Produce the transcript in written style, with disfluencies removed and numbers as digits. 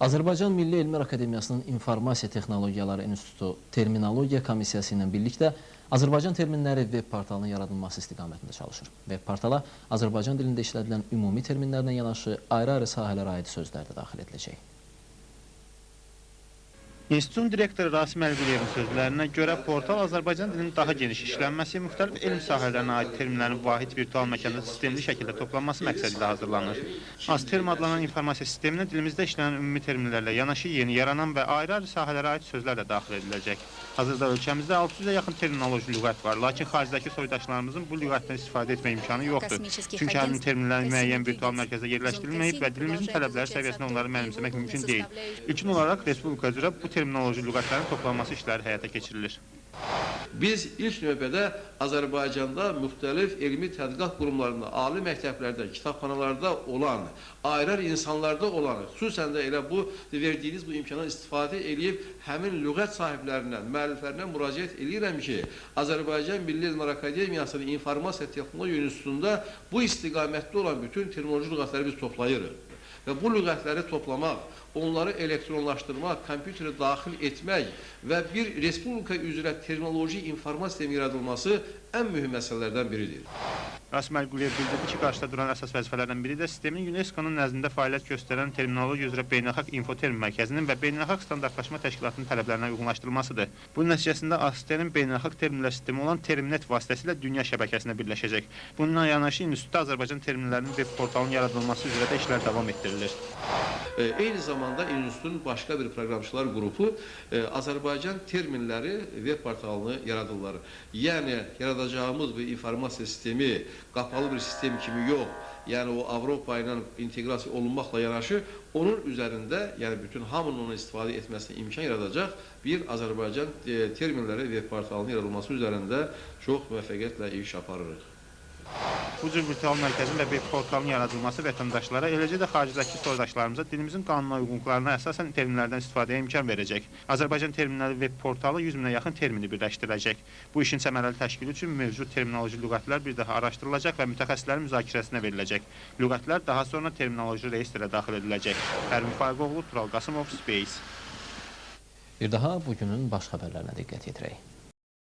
Azərbaycan Milli Elmlər Akademiyasının İnformasiya Texnologiyaları İnstitutu Terminologiya Komissiyası ilə birlikdə Azərbaycan terminləri web portalının yaradılması istiqamətində çalışır. Web portala Azərbaycan dilində işlədilən ümumi terminlərlə yanaşı ayrı-ayrı sahələrə aid sözlər də daxil ediləcək. İnstitutun direktoru Rasim Əlquliyevin sözlərinə görə portal Azərbaycan dilinin daha geniş işlənməsi, müxtəlif elm sahələrinə aid terminlərin vahid virtual məkanda sistemli şəkildə toplanması məqsədilə hazırlanır. AzTerm adlanan informasiya sisteminə dilimizdə işlənən ümumi terminlərlə yanaşı yeni yaranan və ayrı-ayrı sahələrə aid sözlər də daxil ediləcək. Hazırda ölkəmizdə 600-ə yaxın terminoloji lüğət var, lakin xaricdəki soydaşlarımızın bu lüğətdən istifadə etmə imkanı yoxdur. Çünki həmin terminlərin müəyyən virtual mərkəzə yerləşdirilməyib və dilimizin tələbləri səviyyəsində onları mənimsəmək mümkün deyil. İlkin olaraq Respublika üzrə bu terminoloji lüğətlərin toplanması işləri həyata keçirilir. Biz ilk növbədə Azərbaycanda müxtəlif elmi tədqiqat qurumlarında, ali məktəblərdə, kitabxanalarda olan, ayrı-ayrı insanlarda olan, xüsusən də elə bu verdiyiniz bu imkandan istifadə edib həmin lüğət sahiblərindən, müəlliflərindən müraciət edirəm ki, Azərbaycan Milli Elmlər Akademiyasının İnformasiya Texnologiya İnstitutunda bu istiqamətdə olan bütün terminoloji lüğətləri biz toplayırıq. Və bu lüğətləri toplamaq, onları elektronlaşdırmaq, kompüterə daxil etmək və bir respublika üzrə terminoloji informasiya sistemi yaradılması ən mühüm məsələlərdən biridir. Rasim Əlquliyev bildirdi ki, qarşıda duran əsas vəzifələrdən biri də sistemin UNESCO-nun nəzdində fəaliyyət göstərən terminologiya üzrə beynəlxalq infoterm mərkəzinin və beynəlxalq standartlaşma təşkilatının tələblərinə uyğunlaşdırılmasıdır. Bunun nəticəsində AzTerm beynəlxalq terminlər sistemi olan Termnet vasitəsilə dünya şəbəkəsinə birləşəcək. Bununla yanaşı institutda Azərbaycan terminlərinin web portalının yaradılması üzrə də işlər davam etdirilir. Eyni zamanda institutun başqa bir proqramçılar qrupu Azərbaycan terminləri web portalını yaradırlar. Yəni yaradacağımız bu informasiya sistemi qapalı bir sistem kimi yox, yəni o Avropa ilə inteqrasiya olunmaqla yanaşı onun üzərində, yəni bütün hamının onu istifadə etməsinə imkan yaradacaq bir Azərbaycan terminləri web portalının yaradılması üzərində çox müvəffəqiyyətlə iş aparırıq. Bu cür virtual mərkəzin və web portalının yaradılması vətəndaşlara, eləcə də xaricdəki soydaşlarımıza dilimizin qanuna uyğunluqlarına əsasən terminlərdən istifadəyə imkan verəcək. Azərbaycan terminləri web portalı 100 minə yaxın termini birləşdirəcək. Bu işin səmərəli təşkili üçün mövcud terminoloji lüğətlər bir daha araşdırılacaq və mütəxəssislərin müzakirəsinə veriləcək. Lüğətlər daha sonra terminoloji reyestrə daxil ediləcək. Pərvin Faiqoğlu, Tural Qasımov, Space. Bir daha bugünün baş xəbərlərinə diqqət yetirək.